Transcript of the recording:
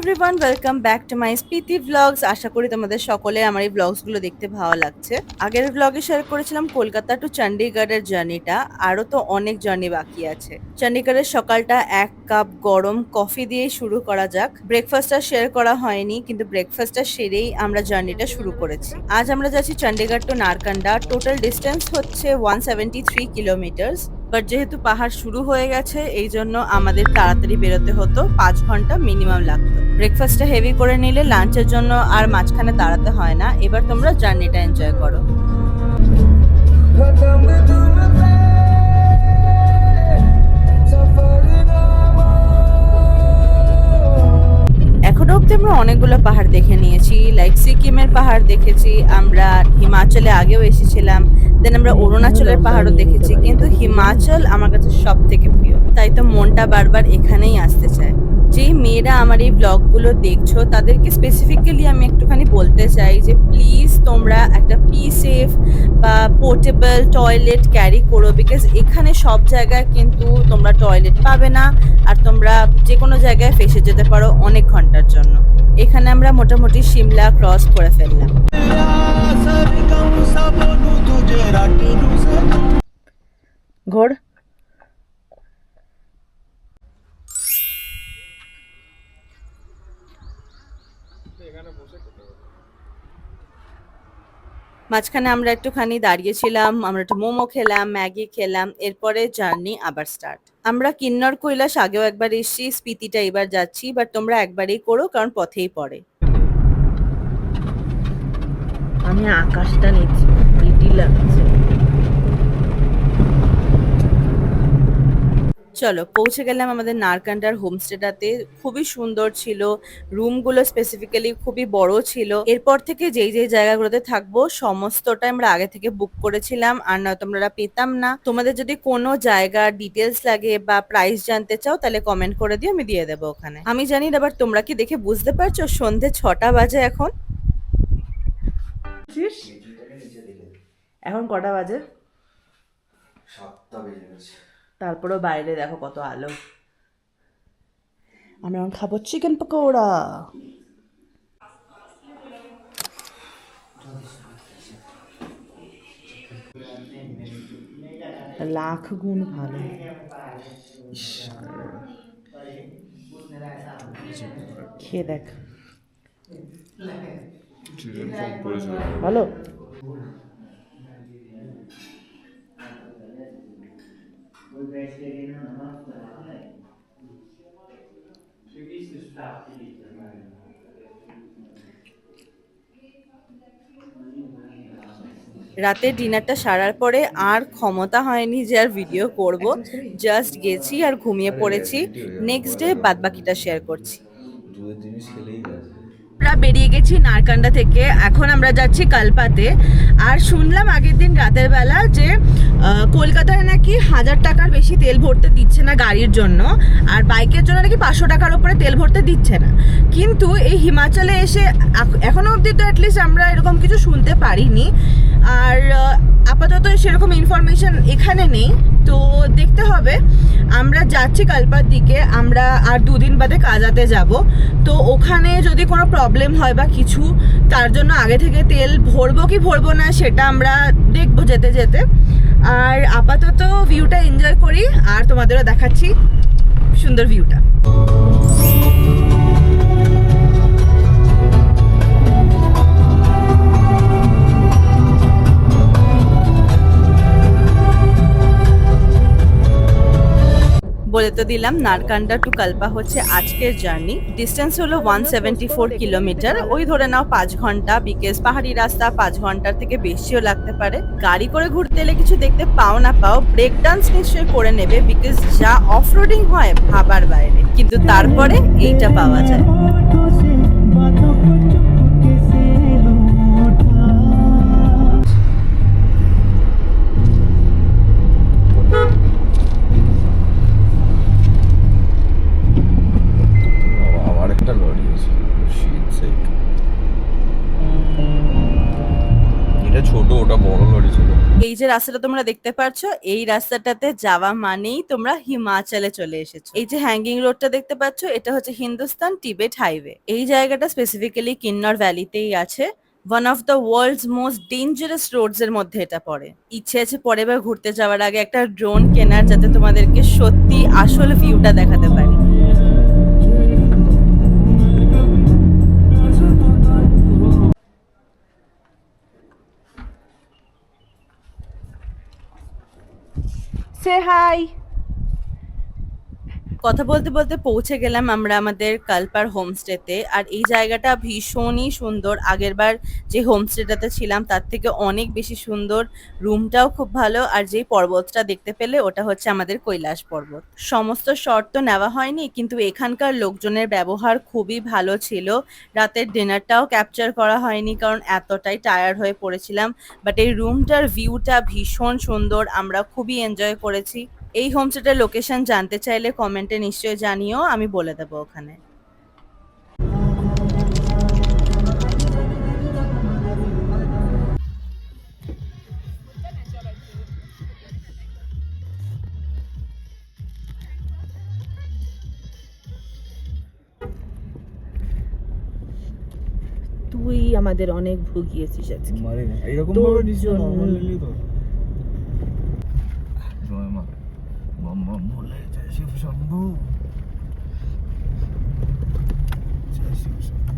Everyone, welcome back to my Spiti vlogs. আশা করি তোমাদের সকলে আমার এই ভ্লগসগুলো দেখতে ভালো লাগছে। আগের ভ্লগে শেয়ার করেছিলাম কলকাতা টু চণ্ডীগড়ের জার্নিটা। আরও তো অনেক জার্নি বাকি আছে। চণ্ডীগড়ের সকালটা এক কাপ গরম কফি দিয়েই শুরু করা যাক। ব্রেকফাস্টটা শেয়ার করা হয়নি, কিন্তু ব্রেকফাস্টটা সেরেই আমরা জার্নিটা শুরু করেছি। আজ আমরা যাচ্ছি Chandigarh two Narkanda. Total distance হচ্ছে 173 কিলোমিটার্স। বাট যেহেতু পাহাড় শুরু হয়ে গেছে, এই জন্য আমাদের তাড়াতাড়ি বেরোতে হতো, 5 ঘন্টা মিনিমাম লাগতো। ব্রেকফাস্টটা হেভি করে নিলে লাঞ্চের জন্য আর মাঝখানে দাঁড়াতে হয় না। এবার তোমরা জার্নিটা এনজয় করো। এখনো অব্দি আমরা অনেকগুলো পাহাড় দেখে নিয়েছি। লাইক সিকিমের পাহাড় দেখেছি, আমরা হিমাচলে আগেও এসেছিলাম, দেন আমরা অরুণাচলের পাহাড়ও দেখেছি, কিন্তু হিমাচল আমার কাছে সব থেকে প্রিয়। তাই তো মনটা বারবার এখানেই আসতে চায়। যেই মেয়েরা আমার এই ব্লগগুলো দেখছো তাদেরকে স্পেসিফিক্যালি আমি একটুখানি বলতে চাই যে প্লিজ তোমরা একটা সেফ বা পোর্টেবল টয়লেট ক্যারি করো, বিকজ এখানে সব জায়গায় কিন্তু তোমরা টয়লেট পাবে না, আর তোমরা যে কোনো জায়গায় ফেসে যেতে পারো অনেক ঘন্টার জন্য। এখানে আমরা মোটামুটি সিমলা ক্রস করে ফেললাম। ঘোর মাঝখানে আমরা একটুখানি দাঁড়িয়েছিলাম, আমরা একটু মোমো খেলাম, ম্যাগি খেলাম, এরপরে জার্নি আবার স্টার্ট। আমরা কিন্নর কৈলাস আগেও একবার এসেছি, স্পিতিটা এবার যাচ্ছি, বাট তোমরা একবারেই করো কারণ পথেই পড়ে। আমি আকাশটা নিচ্ছি, প্রিটি লাগছে। চলো পৌঁছে গেলাম আমাদের নারকান্ডার হোমস্টেটাতে। খুবই সুন্দর ছিল, রুমগুলো স্পেসিফিক্যালি খুবই বড় ছিল। এরপর থেকে যেই যেই জায়গাগুলোতে থাকবো সমস্তটা আমরা আগে থেকে বুক করেছিলাম, আর নয়তো আমরা পেতাম না। তোমাদের যদি কোনো জায়গার ডিটেলস লাগে বা প্রাইস জানতে চাও তাহলে কমেন্ট করে দিও, আমি দিয়ে দেবো ওখানে। আমি জানি না, আবার তোমরা কি দেখে বুঝতে পারছো সন্ধে 6টা বাজে এখন। এখন কটা বাজে? 7টা বেজে গেছে। তারপরেও বাইরে দেখো কত আলো। আমি এখন খাবো চিকেন পকোড়া। লাখ গুণ ভালো। খেয়ে দেখ, ভালো। রাতের ডিনারটা সারার পরে আর ক্ষমতা হয়নি যে আর ভিডিও করব। জাস্ট গেছি আর ঘুমিয়ে পড়েছি। নেক্সট ডে বাদবাকিটা শেয়ার করছি। দুধের জিনিস খেলেই গেছে। আমরা বেরিয়ে গেছি নারকান্ডা থেকে, এখন আমরা যাচ্ছি কালপাতে। আর শুনলাম আগের দিন রাতের বেলা যে কলকাতায় নাকি 1000 টাকার বেশি তেল ভরতে দিচ্ছে না গাড়ির জন্য, আর বাইকের জন্য নাকি 500 টাকার উপরে তেল ভরতে দিচ্ছে না। কিন্তু এই হিমাচলে এসে এখনো অবধি তো অ্যাটলিস্ট আমরা এরকম কিছু শুনতে পারিনি, আর আপাতত সেরকম ইনফরমেশন এখানে নেই। তো দেখতে হবে। আমরা যাচ্ছি কালপার দিকে, আমরা আর 2 দিন বাদে কাজাতে যাব। তো ওখানে যদি কোনো প্রবলেম হয় বা কিছু, তার জন্য আগে থেকে তেল ভরবো কি ভরবো না সেটা আমরা দেখবো যেতে যেতে। আর আপাতত ভিউটা এনজয় করি, আর তোমাদেরও দেখাচ্ছি সুন্দর ভিউটা। বলে তো দিলাম, নারকান্ডা টু কালপা হচ্ছে আজকের জার্নি। ডিস্টেন্স হলো 174 কিলোমিটার। ওই ধরে নাও 5 ঘন্টা, বিকজ পাহাড়ি রাস্তা 5 ঘন্টার থেকে বেশিও লাগতে পারে। গাড়ি করে ঘুরতে এলে কিছু দেখতে পাও না পাও, ব্রেক ডান্স নিশ্চয়ই করে নেবে, বিকজ যা অফ রোডিং হয় ভাবার বাইরে, কিন্তু তারপরে এইটা পাওয়া যায়। যে রাস্তাটা তোমরা দেখতে পাচ্ছ, এই রাস্তাটাতে যাওয়া মানেই তোমরা হিমাচলে চলে এসেছো। এই যে হ্যাঙ্গিং রোডটা দেখতে পাচ্ছ, এটা হচ্ছে হিন্দুস্তান টিবেট হাইওয়ে। এই জায়গাটা স্পেসিফিক্যালি কিন্নর ভ্যালিতেই আছে। One of the world's most dangerous roads এর মধ্যে এটা পড়ে। ইচ্ছে আছে পরের বার ঘুরতে যাওয়ার আগে একটা ড্রোন কেনার, যাতে তোমাদেরকে সত্যি আসল ভিউটা দেখাতে পারি। সে হাই। কথা বলতে বলতে পৌঁছে গেলাম আমরা আমাদের কালপার হোমস্টেতে। আর এই জায়গাটা ভীষণই সুন্দর। আগেরবার যে হোমস্টেটাতে ছিলাম তার থেকে অনেক বেশি সুন্দর। রুমটাও খুব ভালো। আর যেই পর্বতটা দেখতে পেলে, ওটা হচ্ছে আমাদের কৈলাস পর্বত। সমস্ত শট তো নেওয়া হয়নি, কিন্তু এখানকার লোকজনের ব্যবহার খুবই ভালো ছিল। রাতের ডিনারটাও ক্যাপচার করা হয়নি, কারণ এতটাই টায়ার্ড হয়ে পড়েছিলাম। বাট এই রুমটার ভিউটা ভীষণ সুন্দর, আমরা খুবই এনজয় করেছি। এই হোমস্টেটার লোকেশন জানতে চাইলে কমেন্টে নিশ্চয়ই জানিও, আমি বলে দেবো ওখানে। তুই আমাদের অনেক ভুগিয়েছিস আজকে। মারি না এইরকম তোর ভাবে নিচে জন্য। নরমাল নিলেই তো জয় মা মাম্মা মোলে জয় শিব শম্ভু জয় শিব শম্ভু